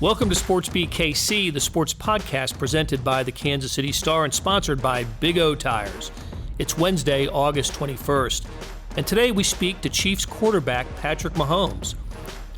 Welcome to SportsBeat KC, the sports podcast presented by the Kansas City Star and sponsored by Big O Tires. It's Wednesday, August 21st, and today we speak to Chiefs quarterback Patrick Mahomes.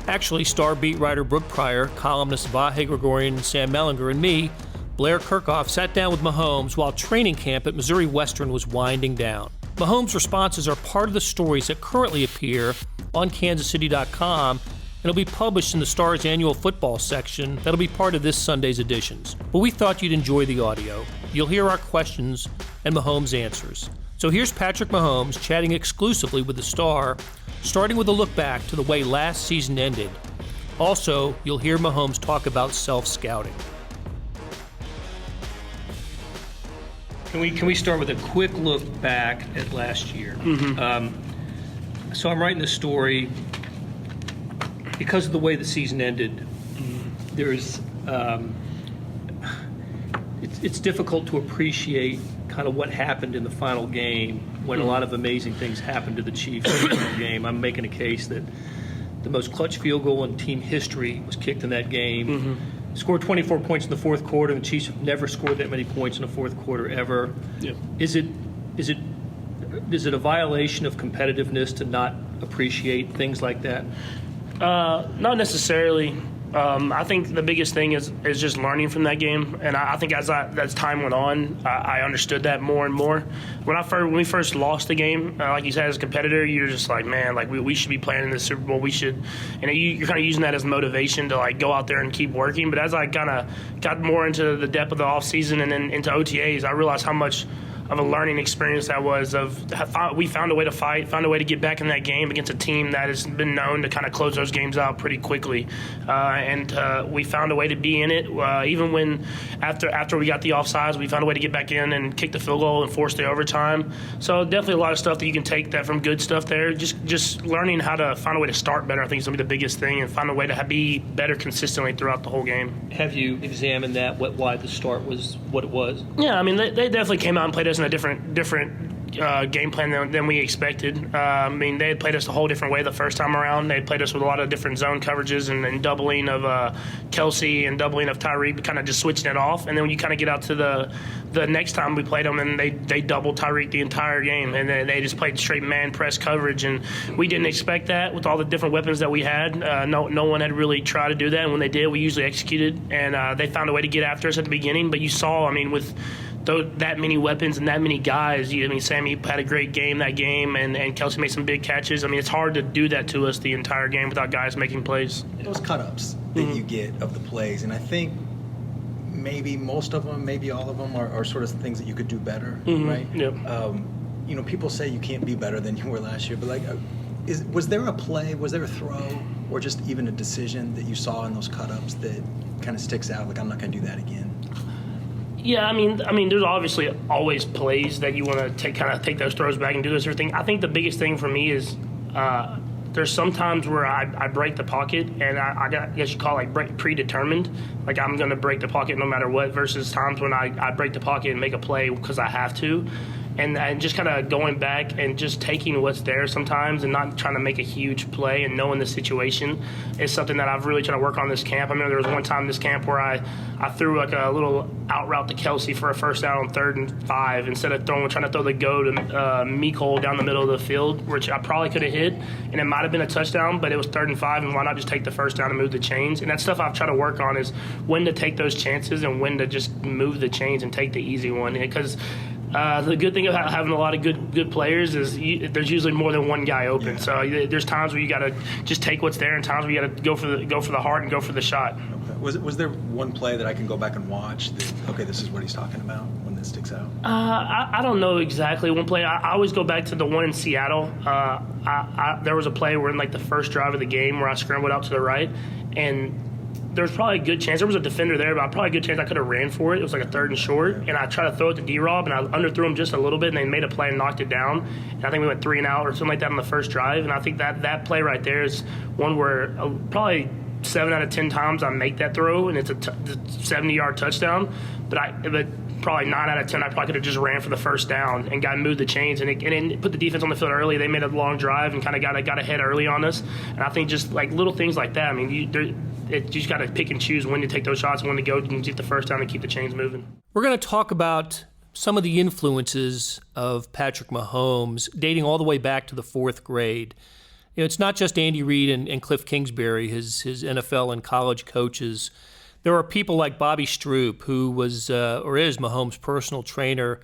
Actually, Star beat writer Brooke, Pryor, columnist Vahe Gregorian, Sam Mellinger, and me, Blair Kerkhoff, sat down with Mahomes while training camp at Missouri Western was winding down. Mahomes' responses are part of the stories that currently appear on kansascity.com and will be published in the Star's annual football section that'll be part of this Sunday's editions. But we thought you'd enjoy the audio. You'll hear our questions and Mahomes' answers. So here's Patrick Mahomes chatting exclusively with the Star, starting with a look back to the way last season ended. Also, you'll hear Mahomes talk about self-scouting. Can we start with a quick look back at last year? So I'm writing this story because of the way the season ended. There's it's difficult to appreciate kind of what happened in the final game when a lot of amazing things happened to the Chiefs in the final game. I'm making a case that the most clutch field goal in team history was kicked in that game. Scored 24 points in the fourth quarter, and the Chiefs have never scored that many points in the fourth quarter ever. Yep. Is it a violation of competitiveness to not appreciate things like that? Not necessarily. I think the biggest thing is just learning from that game, and I think as time went on, I understood that more and more. When we first lost the game, like you said, as a competitor, you're just like, man, like we should be playing in the Super Bowl. We should, and you're kind of using that as motivation to like go out there and keep working. But as I kind of got more into the depth of the off season and then into OTAs, I realized how much of a learning experience that was. We found a way to fight, found a way to get back in that game against a team that has been known to kind of close those games out pretty quickly, and we found a way to be in it. Even when after we got the offsides, we found a way to get back in and kick the field goal and force the overtime. So definitely a lot of stuff that you can take that from good stuff there. Just learning how to find a way to start better, I think, is going to be the biggest thing, and find a way to be better consistently throughout the whole game. Have you examined that? Why the start was what it was? Yeah, I mean they definitely came out and played us in a different game plan than we expected. I mean, they had played us a whole different way the first time around. They had played us with a lot of different zone coverages and doubling of Kelsey and doubling of Tyreek, kind of just switching it off. And then when you kind of get out to the next time we played them, and they doubled Tyreek the entire game, and then they just played straight man press coverage. And we didn't expect that with all the different weapons that we had. No one had really tried to do that, and when they did, we usually executed. And they found a way to get after us at the beginning. But you saw, I mean, with that many weapons and that many guys. Sammy had a great game that game, and Kelsey made some big catches. I mean, it's hard to do that to us the entire game without guys making plays. Those cut-ups that you get of the plays, and I think maybe most of them, maybe all of them are sort of things that you could do better, right? Yep. People say you can't be better than you were last year, but like, was there a play, was there a throw, or just even a decision that you saw in those cut-ups that kind of sticks out, like, I'm not going to do that again? Yeah, I mean, there's obviously always plays that you want to take those throws back and do this sort of thing. I think the biggest thing for me is there's some times where I break the pocket, and I guess you call it like predetermined. Like, I'm going to break the pocket no matter what, versus times when I break the pocket and make a play because I have to. And just kind of going back and just taking what's there sometimes and not trying to make a huge play and knowing the situation is something that I've really tried to work on this camp. I remember there was one time this camp where I threw like a little out route to Kelsey for a first down on 3rd and 5 instead of trying to throw the go to Mecole down the middle of the field, which I probably could have hit, and it might have been a touchdown, but it was 3rd and 5, and why not just take the first down and move the chains? And that stuff I've tried to work on is when to take those chances and when to just move the chains and take the easy one, because the good thing about having a lot of good players is there's usually more than one guy open. Yeah. So there's times where you got to just take what's there, and times where you got to go for the heart and go for the shot. Okay. Was there one play that I can go back and watch that, okay, this is what he's talking about, when this sticks out? I don't know exactly one play. I always go back to the one in Seattle. There was a play where in like the first drive of the game where I scrambled out to the right, and there's probably a good chance. There was a defender there, but probably a good chance I could have ran for it. It was like a 3rd and short, and I tried to throw it to D-Rob, and I underthrew him just a little bit, and they made a play and knocked it down. And I think we went 3 and out or something like that on the first drive. And I think that play right there is one where probably 7 out of 10 times I make that throw, and it's a 70-yard touchdown. But probably 9 out of 10 I probably could have just ran for the first down and moved the chains, and it put the defense on the field early. They made a long drive and kind of got ahead early on us. And I think just like little things like that. I mean, you just got to pick and choose when to take those shots, when to go and get the first down and keep the chains moving. We're going to talk about some of the influences of Patrick Mahomes dating all the way back to the 4th grade. You know, it's not just Andy Reid and Cliff Kingsbury, his NFL and college coaches. There are people like Bobby Stroup, who was or is Mahomes' personal trainer.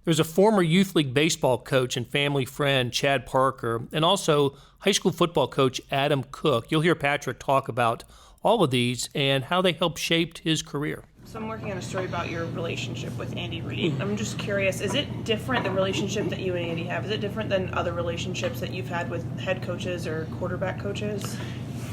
There's a former youth league baseball coach and family friend, Chad Parker, and also high school football coach Adam Cook. You'll hear Patrick talk about all of these and how they helped shape his career. So I'm working on a story about your relationship with Andy Reid. I'm just curious, is it different, the relationship that you and Andy have? Is it different than other relationships that you've had with head coaches or quarterback coaches?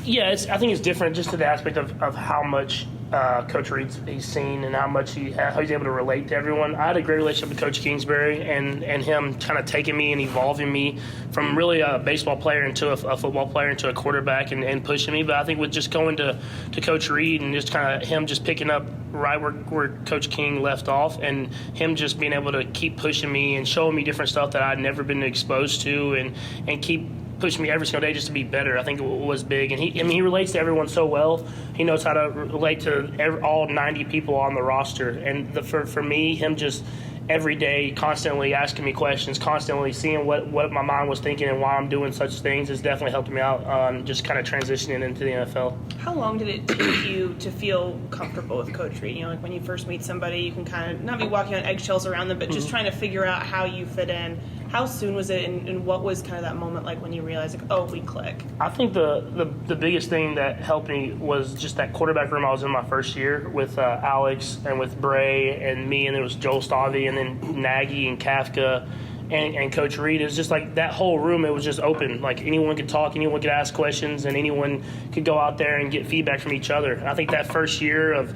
Yeah, I think it's different just to the aspect of how much Coach Reid's he's seen and how much how he's able to relate to everyone. I had a great relationship with Coach Kingsbury and him kind of taking me and evolving me from really a baseball player into a football player into a quarterback and pushing me. But I think with just going to Coach Reid and just kind of him just picking up right where Coach King left off and him just being able to keep pushing me and showing me different stuff that I'd never been exposed to and keep pushing me every single day just to be better, I think it was big. And he relates to everyone so well. He knows how to relate to all 90 people on the roster. And for me, him just every day constantly asking me questions, constantly seeing what my mind was thinking and why I'm doing such things has definitely helped me out on just kind of transitioning into the NFL. How long did it take you to feel comfortable with Coach Reid? You know, like when you first meet somebody, you can kind of not be walking on eggshells around them, but just trying to figure out how you fit in. How soon was it, and what was kind of that moment like when you realized, like, oh, we click? I think the biggest thing that helped me was just that quarterback room I was in my first year with Alex and with Bray and me, and there was Joel Stovey and then Nagy and Kafka and Coach Reid. It was just like that whole room, it was just open. Like anyone could talk, anyone could ask questions, and anyone could go out there and get feedback from each other. And I think that first year of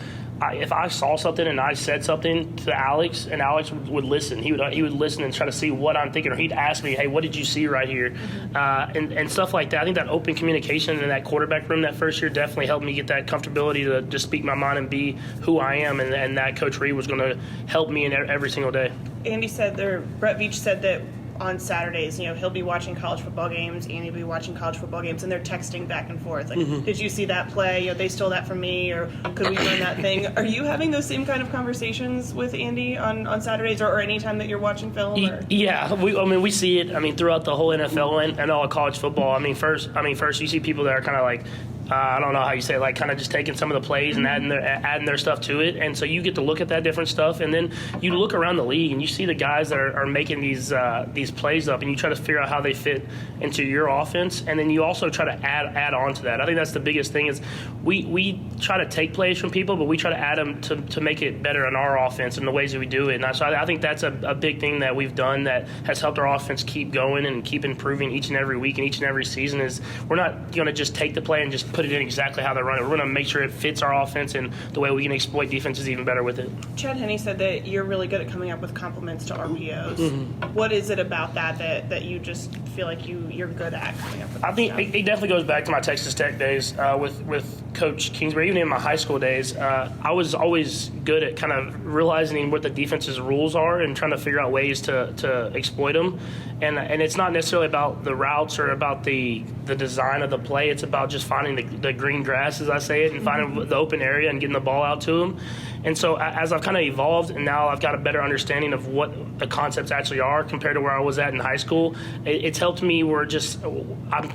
if I saw something and I said something to Alex, and Alex would listen, he would listen and try to see what I'm thinking, or he'd ask me, hey, what did you see right here? And stuff like that. I think that open communication in that quarterback room that first year definitely helped me get that comfortability to just speak my mind and be who I am, and that Coach Reid was going to help me in every single day. Andy said Brett Veach said that on Saturdays, you know, he'll be watching college football games, Andy will be watching college football games, and they're texting back and forth. Like, did you see that play? You know, they stole that from me, or could we run that thing? Are you having those same kind of conversations with Andy on Saturdays or any time that you're watching film? Or? Yeah, we see it. Throughout the whole NFL and all college football. First you see people that are kind of like, I don't know how you say it, like kind of just taking some of the plays and adding their stuff to it. And so you get to look at that different stuff, and then you look around the league and you see the guys that are making these plays up, and you try to figure out how they fit into your offense, and then you also try to add on to that. I think that's the biggest thing is we try to take plays from people, but we try to add them to make it better in our offense and the ways that we do it. And so I think that's a big thing that we've done that has helped our offense keep going and keep improving each and every week and each and every season. Is we're not going to just take the play and just put it in exactly how they run it. We're going to make sure it fits our offense and the way we can exploit defenses even better with it. Chad Henne said that you're really good at coming up with compliments to RPOs. What is it about that you just feel like you're good at coming up with? I think it definitely goes back to my Texas Tech days with Coach Kingsbury. Even in my high school days, I was always good at kind of realizing what the defense's rules are and trying to figure out ways to exploit them. And it's not necessarily about the routes or about the design of the play. It's about just finding the green grass, as I say it, and finding the open area and getting the ball out to them. And so as I've kind of evolved and now I've got a better understanding of what the concepts actually are compared to where I was at in high school, it's helped me where I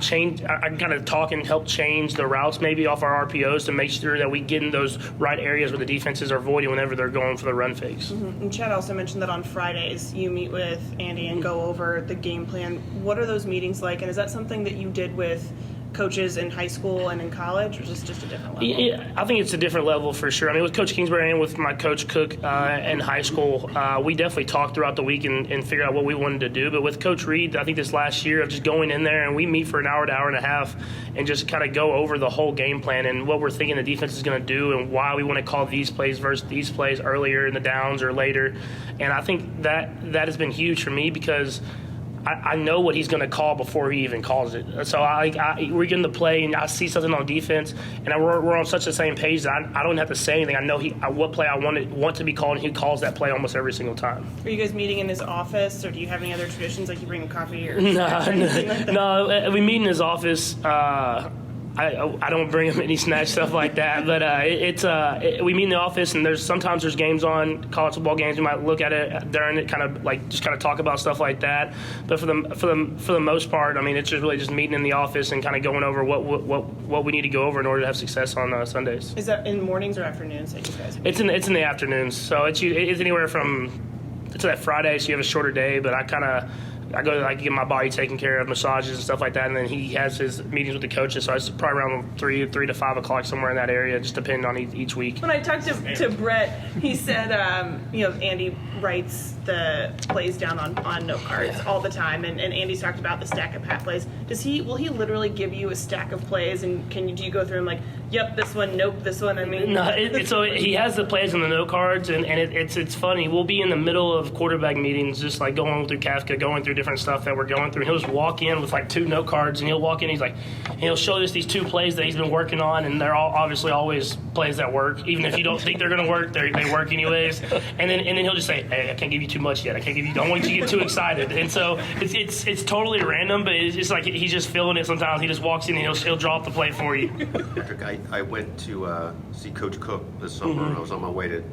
kind of talk and help change the routes maybe off our RPOs to make sure that we get in those right areas where the defenses are avoiding whenever they're going for the run fakes. And Chad also mentioned that on Fridays you meet with Andy and go over the game plan. What are those meetings like, and is that something that you did with coaches in high school and in college, or just a different level? Yeah, I think it's a different level for sure. With Coach Kingsbury and with my coach Cook in high school, we definitely talked throughout the week and figured out what we wanted to do. But with Coach Reid, I think this last year of just going in there and we meet for an hour to hour and a half and just kind of go over the whole game plan and what we're thinking the defense is going to do and why we want to call these plays versus these plays earlier in the downs or later. And I think that has been huge for me because I know what he's going to call before he even calls it. So we're getting the play, and I see something on defense, and we're on such the same page that I don't have to say anything. I know what play I want to be called, and he calls that play almost every single time. Are you guys meeting in his office, or do you have any other traditions, like you bring him coffee or No, we meet in his office I don't bring him any snack stuff like that, but we meet in the office, and sometimes there's games on, college football games. We might look at it during it, kind of talk about stuff like that. But for the most part, I mean, it's just really just meeting in the office and kind of going over what we need to go over in order to have success on Sundays. Is that in mornings or afternoons that you guys meet? It's in the afternoons, so it's anywhere from it's that Friday, so you have a shorter day. But I go to get my body taken care of, massages and stuff like that, and then he has his meetings with the coaches. So it's probably around 3 to 5 o'clock, somewhere in that area, just depending on each week. When I talked to Brett, he said, Andy writes the plays down on note cards all the time, and Andy's talked about the stack of pat plays. Will he literally give you a stack of plays, and do you go through them like, yep, this one, nope, this one? I mean, no. So he has the plays on the note cards, and it's funny. We'll be in the middle of quarterback meetings, just like going through Kafka, going through different stuff that we're going through. And he'll just walk in with 2 note cards, and he'll walk in. And he'll show us these 2 plays that he's been working on, and they're all obviously always plays that work. Even if you don't think they're going to work, they work anyways. And then he'll just say, hey, I can't give you too much yet. I don't want you to get too excited. And so it's totally random, but it's just like he's just feeling it sometimes. He just walks in and he'll draw up the play for you. Patrick, I went to see Coach Cook this summer. Mm-hmm. I was on my way to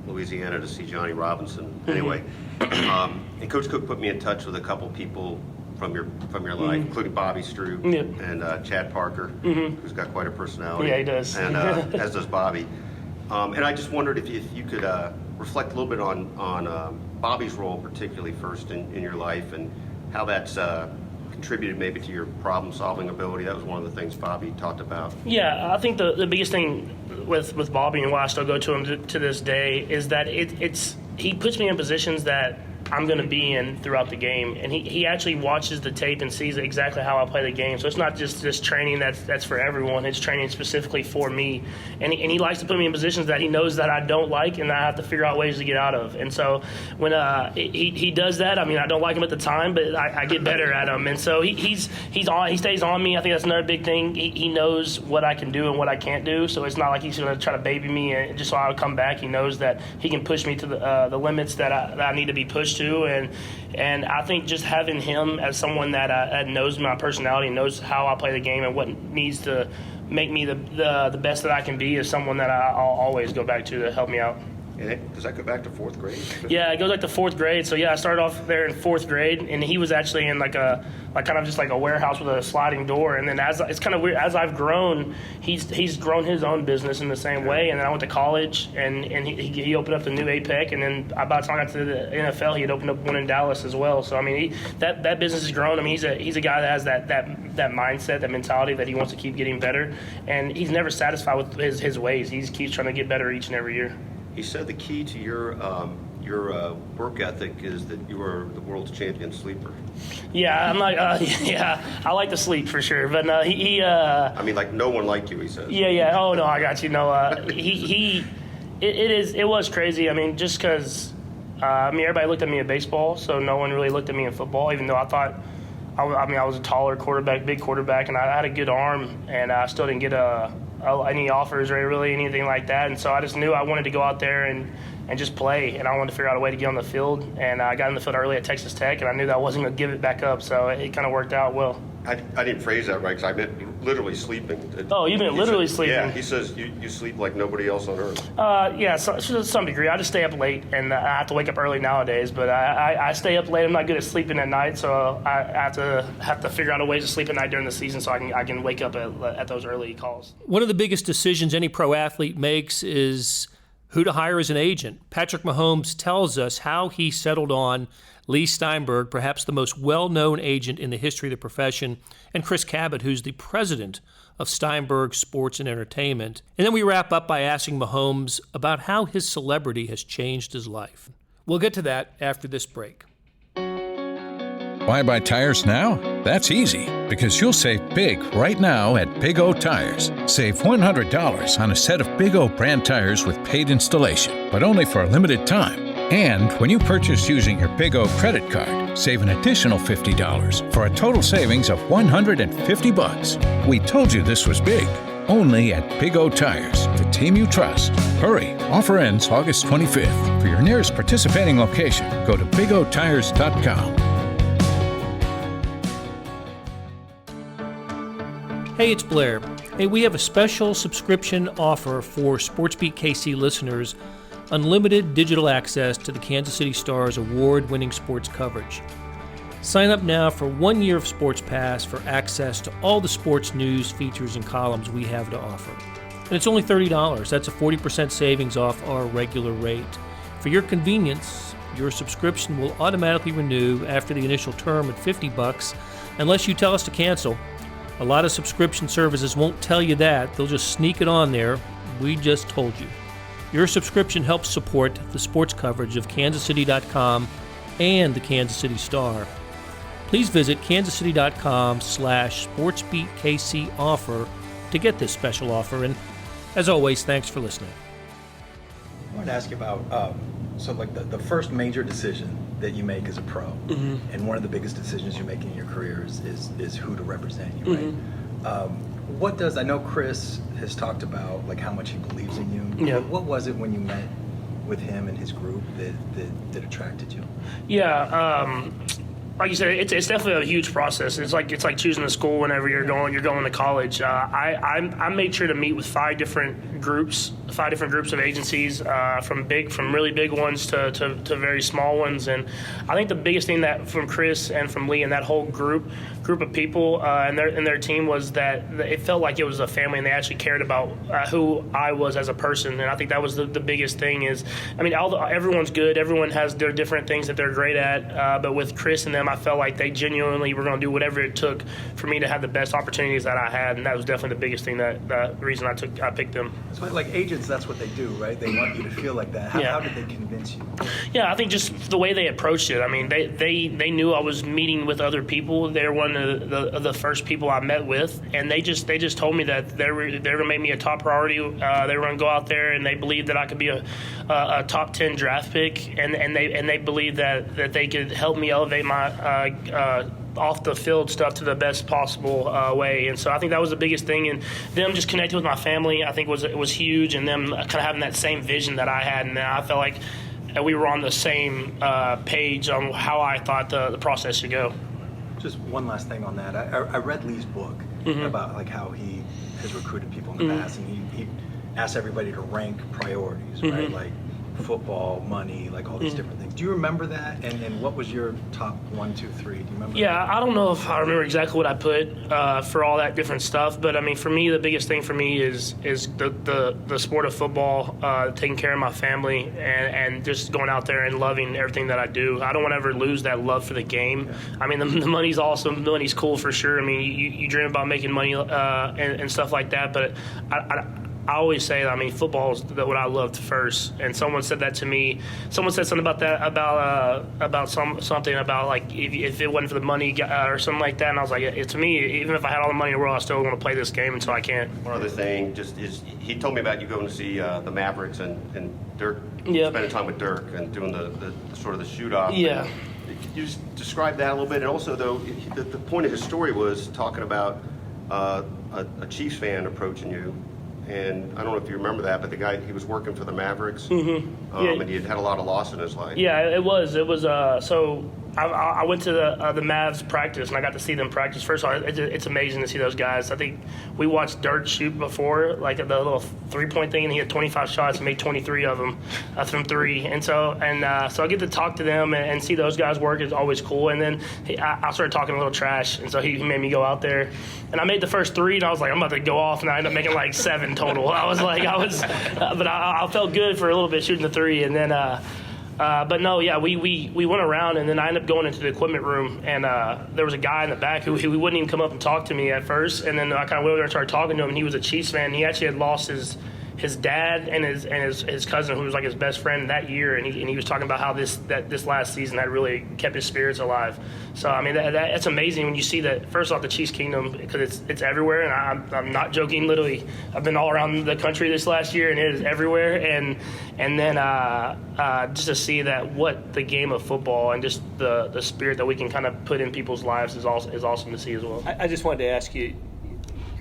Louisiana to see Johnny Robinson. Mm-hmm. Anyway, and Coach Cook put me in touch with a couple people from your life, Mm-hmm. including Bobby Stroop and Chad Parker, Mm-hmm. who's got quite a personality. Yeah, he does. And as does Bobby. And I just wondered if you could reflect a little bit on Bobby's role, particularly first in your life, and how that's contributed maybe to your problem-solving ability. That was one of the things Bobby talked about. Yeah, I think the biggest thing with Bobby, and why I still go to him to this day, is that he puts me in positions that I'm going to be in throughout the game, and he actually watches the tape and sees exactly how I play the game. So it's not just this training that's for everyone. It's training specifically for me, and he likes to put me in positions that he knows that I don't like and I have to figure out ways to get out of. And so when he does that, I mean, I don't like him at the time, but I get better at him. And so he stays on me. I think that's another big thing. He knows what I can do and what I can't do, so it's not like he's going to try to baby me and just so I'll come back. He knows that he can push me to the limits that I need to be pushed to, and I think just having him as someone that knows my personality and knows how I play the game and what needs to make me the best that I can be is someone that I'll always go back to help me out. And does that go back to 4th grade? Yeah, it goes back to 4th grade. So yeah, I started off there in 4th grade, and he was actually in like a warehouse with a sliding door. And then it's kind of weird, as I've grown, he's grown his own business in the same way. And then I went to college, and he opened up the new APEC, and then by the time I got to the NFL, he had opened up one in Dallas as well. So I mean, that business has grown. I mean, he's a guy that has that mindset, that mentality that he wants to keep getting better, and he's never satisfied with his ways. He keeps trying to get better each and every year. He said the key to your work ethic is that you are the world's champion sleeper. Yeah, I'm like, I like to sleep for sure, but no, he. I mean, like no one liked you, he says. Yeah. Oh no, I got you. No, it was crazy. I mean, just because, everybody looked at me in baseball, so no one really looked at me in football. Even though I thought, I was a taller quarterback, big quarterback, and I had a good arm, and I still didn't get any offers or really anything like that. And so I just knew I wanted to go out there and just play, and I wanted to figure out a way to get on the field. And I got in the field early at Texas Tech, and I knew that I wasn't going to give it back up, so it kind of worked out well. I didn't phrase that right, because I meant literally sleeping. Oh, you meant literally sleeping? Yeah, he says you sleep like nobody else on earth. Yeah, so, to some degree. I just stay up late, and I have to wake up early nowadays, but I stay up late. I'm not good at sleeping at night, so I have to figure out a way to sleep at night during the season so I can wake up at those early calls. One of the biggest decisions any pro athlete makes is who to hire as an agent. Patrick Mahomes tells us how he settled on Lee Steinberg, perhaps the most well-known agent in the history of the profession, and Chris Cabot, who's the president of Steinberg Sports and Entertainment. And then we wrap up by asking Mahomes about how his celebrity has changed his life. We'll get to that after this break. Why buy tires now? That's easy, because you'll save big right now at Big O Tires. Save $100 on a set of Big O brand tires with paid installation, but only for a limited time. And when you purchase using your Big O credit card, save an additional $50 for a total savings of $150. We told you this was big. Only at Big O Tires, the team you trust. Hurry, offer ends August 25th. For your nearest participating location, go to bigotires.com. Hey, it's Blair. Hey, we have a special subscription offer for SportsBeat KC listeners, unlimited digital access to the Kansas City Star's award-winning sports coverage. Sign up now for 1 year of Sports Pass for access to all the sports news, features, and columns we have to offer. And it's only $30. That's a 40% savings off our regular rate. For your convenience, your subscription will automatically renew after the initial term at $50 unless you tell us to cancel. A lot of subscription services won't tell you that. They'll just sneak it on there. We just told you. Your subscription helps support the sports coverage of kansascity.com and the Kansas City Star. Please visit kansascity.com/SportsBeatKC offer to get this special offer. And as always, thanks for listening. I wanted to ask you about the first major decision that you make as a pro, and one of the biggest decisions you make in your career is who to represent you, right? What does, I know Chris has talked about like how much he believes in you. Yeah. What was it when you met with him and his group that attracted you? Yeah, like you said, it's definitely a huge process. It's like choosing a school whenever you're going to college. I made sure to meet with five different groups of agencies, from really big ones to very small ones. And I think the biggest thing that from Chris and from Lee and that whole group of people and their team was that it felt like it was a family, and they actually cared about who I was as a person. And I think that was the biggest thing. Is, I mean, everyone's good. Everyone has their different things that they're great at. But with Chris and them, I felt like they genuinely were going to do whatever it took for me to have the best opportunities that I had, and that was definitely the biggest thing the reason I picked them. So like agents, that's what they do, right? They want you to feel like that. How did they convince you? Yeah, I think just the way they approached it. I mean, they knew I was meeting with other people. They were one of the first people I met with, and they just told me that they were going to make me a top priority. They were going to go out there, and they believed that I could be a top 10 draft pick, and they believed that they could help me elevate my off the field stuff to the best possible way. And so I think that was the biggest thing, and them just connecting with my family I think was huge, and them kind of having that same vision that I had, and I felt like we were on the same page on how I thought the process should go. Just one last thing on that. I read Lee's book about like how he has recruited people in the past, and he asked everybody to rank priorities, right? Like football, money, like all these different things. Do you remember that? And what was your top 1, 2, 3? Do you remember? Yeah, I don't know if I remember exactly what I put for all that different stuff, but I mean, for me, the biggest thing for me is the sport of football, taking care of my family, and just going out there and loving everything that I do. I don't want to ever lose that love for the game. Yeah. I mean, the money's awesome. The money's cool for sure. I mean, you dream about making money and stuff like that, but I always say, I mean, football is what I loved first. And someone said that to me. Someone said something about that, about something about like if it wasn't for the money or something like that. And I was like, to me, even if I had all the money in the world, I still want to play this game until I can't. One other thing, just is he told me about you going to see the Mavericks and Dirk, spending time with Dirk and doing the sort of the shoot off. Yeah. Could you just describe that a little bit? And also, though, the point of his story was talking about a Chiefs fan approaching you. And I don't know if you remember that, but the guy, he was working for the Mavericks, and he had a lot of loss in his life. Yeah, it was. So I went to the Mavs practice, and I got to see them practice. First of all, it's amazing to see those guys. I think we watched Dirk shoot before, like the little 3-point thing, and he had 25 shots and made 23 of them from 3. And so I get to talk to them and see those guys work is always cool. And then I started talking a little trash, and so he made me go out there. And I made the first 3, and I was like, I'm about to go off, and I ended up making like 7 total. But I felt good for a little bit shooting the 3, and then. But no, yeah, we went around, and then I ended up going into the equipment room, and there was a guy in the back who wouldn't even come up and talk to me at first, and then I kind of went over there and started talking to him, and he was a Chiefs fan. He actually had lost his dad and his cousin, who was like his best friend that year, and he was talking about how this last season had really kept his spirits alive. So I mean that's amazing when you see that. First off, the Chiefs Kingdom, because it's everywhere, and I'm not joking. Literally, I've been all around the country this last year, and it is everywhere. And then just to see that what the game of football and just the spirit that we can kind of put in people's lives is awesome to see as well. I just wanted to ask you.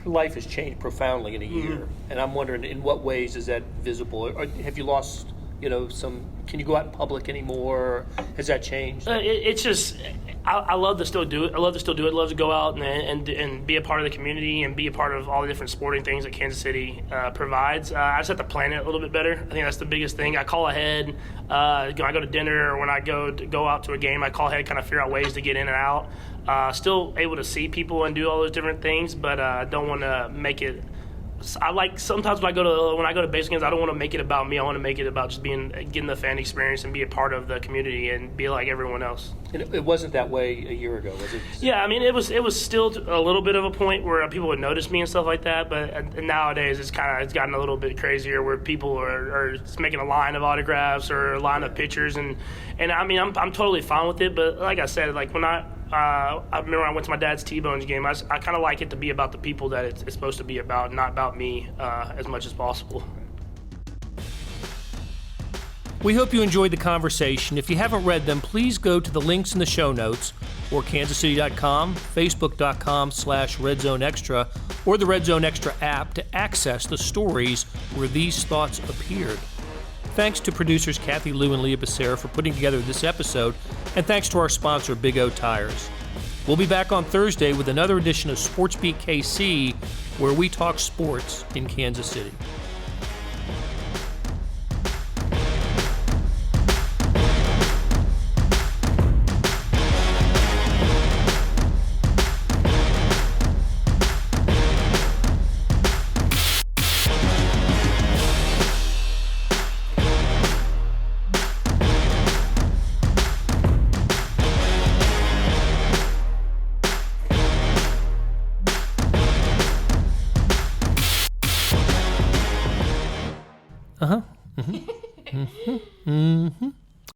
Your life has changed profoundly in a year, and I'm wondering in what ways is that visible? Or have you lost Can you go out in public anymore? Has that changed? It's just, I love to still do it. I love to go out and be a part of the community and be a part of all the different sporting things that Kansas City provides. I just have to plan it a little bit better. I think that's the biggest thing. I call ahead. When I go to dinner or when I go out to a game, I call ahead, kind of figure out ways to get in and out. Still able to see people and do all those different things, but I don't want to make it. I like sometimes when I go to baseball games, I don't want to make it about me. I want to make it about just getting the fan experience and be a part of the community and be like everyone else. And it wasn't that way a year ago, was it? Yeah, I mean it was still a little bit of a point where people would notice me and stuff like that. But nowadays it's gotten a little bit crazier where people are making a line of autographs or a line of pictures and I mean I'm totally fine with it. But like I said, like when I remember when I went to my dad's T-Bones game, I kind of like it to be about the people that it's supposed to be about, not about me as much as possible. We hope you enjoyed the conversation. If you haven't read them, please go to the links in the show notes or kansascity.com, facebook.com/RedZoneExtra, or the Red Zone Extra app to access the stories where these thoughts appeared. Thanks to producers Kathy Liu and Leah Becerra for putting together this episode, and thanks to our sponsor, Big O Tires. We'll be back on Thursday with another edition of Sports Beat KC, where we talk sports in Kansas City. Uh-huh. Mm-hmm. Mm-hmm.